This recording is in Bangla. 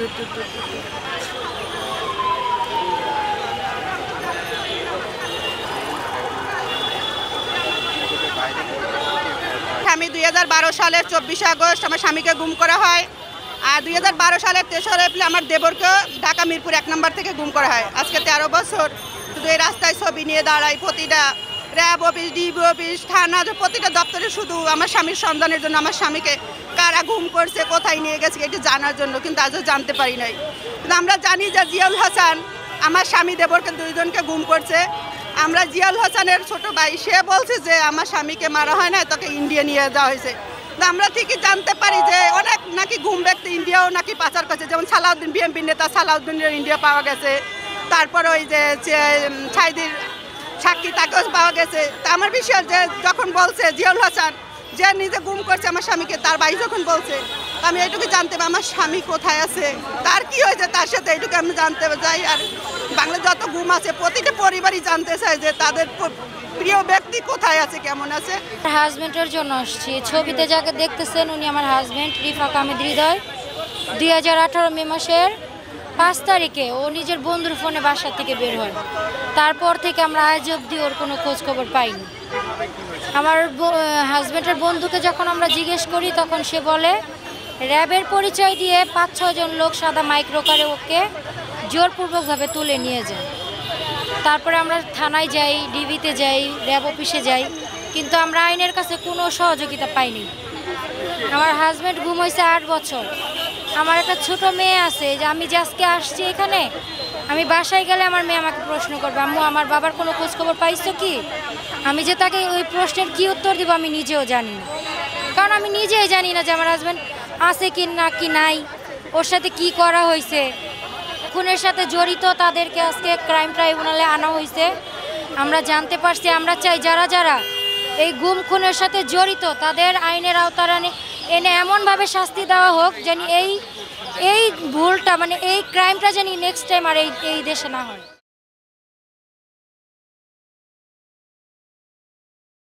আমি 2012 সালের 24 আগস্ট আমার স্বামীকে গুম করা হয়, আর 2012 সালের 3রা এপ্রিল আমার দেবরকে ঢাকা মিরপুর 1 নম্বর থেকে গুম করা হয়। আজকে 13 বছর শুধু এই রাস্তায় ছবি নিয়ে দাঁড়াই, প্রতিটা র্যাব অফিস, ডিবি অফিস, থানা, প্রতিটা দপ্তরে শুধু আমার স্বামীর সন্ধানের জন্য, আমার স্বামীকে কারা গুম করছে, কোথায় নিয়ে গেছে এটি জানার জন্য, কিন্তু আজও জানতে পারি নাই। কিন্তু আমরা জানি যে জিয়াউল হাসান আমার স্বামী দেবরকে 2 জনকে গুম করছে। আমরা জিয়াউল হাসানের ছোট ভাই, সে বলছে যে আমার স্বামীকে মারা হয় না, তোকে ইন্ডিয়া নিয়ে যাওয়া হয়েছে। আমরা ঠিকই জানতে পারি যে অনেক নাকি গুম ব্যক্তি ইন্ডিয়াও নাকি পাচার করছে, যেমন সালাউদ্দিন, বিএনপি নেতা সালাউদ্দিনের ইন্ডিয়া পাওয়া গেছে, তারপর ওই যে ছাইদির সাক্ষী তাকেও পাওয়া গেছে। তা আমার বিশ্বাস যে যখন বলছে জিয়াউল হাসান যে নিজে গুম করছে আমার স্বামীকে, তার ভাই যখন বলছে, আমি এইটুকু জানতে পারি আমার স্বামী কোথায় আছে, তার কি হয়েছে তার সাথে, এইটুকু আমি জানতে চাই। আর বাংলা যত গুম আছে প্রতিটা পরিবারই জানতে চায় যে তাদের প্রিয় ব্যক্তি কোথায় আছে, কেমন আছে। হাজবেন্ডের জন্য আসছি। ছবিতে যাকে দেখতেছেন উনি আমার হাজবেন্ড রিফাক আহমেদ হৃদয়। 2018 মে মাসের 5 তারিখে ও নিজের বন্ধুর ফোনে বাসা থেকে বের হয়। তারপর থেকে আমরা আজ অবধি ওর কোনো খোঁজ খবর পাইনি। আমার হাজবেন্ডের বন্ধুকে যখন আমরা জিজ্ঞেস করি তখন সে বলে র্যাবের পরিচয় দিয়ে 5-6 জন লোক সাদা মাইক্রো কারে ওকে জোরপূর্বকভাবে তুলে নিয়ে যায়। তারপরে আমরা থানায় যাই, ডিবিতে যাই, র্যাব অফিসে যাই, কিন্তু আমরা আইনের কাছে কোনো সহযোগিতা পাইনি। আমার হাজব্যান্ড গুম হয়েছে 8 বছর। আমার একটা ছোট মেয়ে আছে, যে আমি যে আজকে আসছি এখানে, আমি বাসায় গেলে আমার মেয়ে আমাকে প্রশ্ন করবে, আম্মু আমার বাবার কোনো খোঁজখবর পাইছো কি? আমি যে তাকে ওই প্রশ্নের কী উত্তর দিব আমি নিজেও জানি না, কারণ আমি নিজেই জানি না যে আমার হাজব্যান্ড আছে কি না কি নাই, ওর সাথে কি করা হয়েছে। খুনের সাথে জড়িত তাদেরকে আজকে ক্রাইম ট্রাইব্যুনালে আনা হয়েছে। আমরা জানতে পারছি, আমরা চাই যারা যারা এই গুম খুনের সাথে জড়িত তাদের আইনের আওতায় এনে এমনভাবে শাস্তি দেওয়া হোক যেন এই ভুলটা, মানে এই ক্রাইমটা যেন নেক্সট টাইম আর এই দেশে না হয়।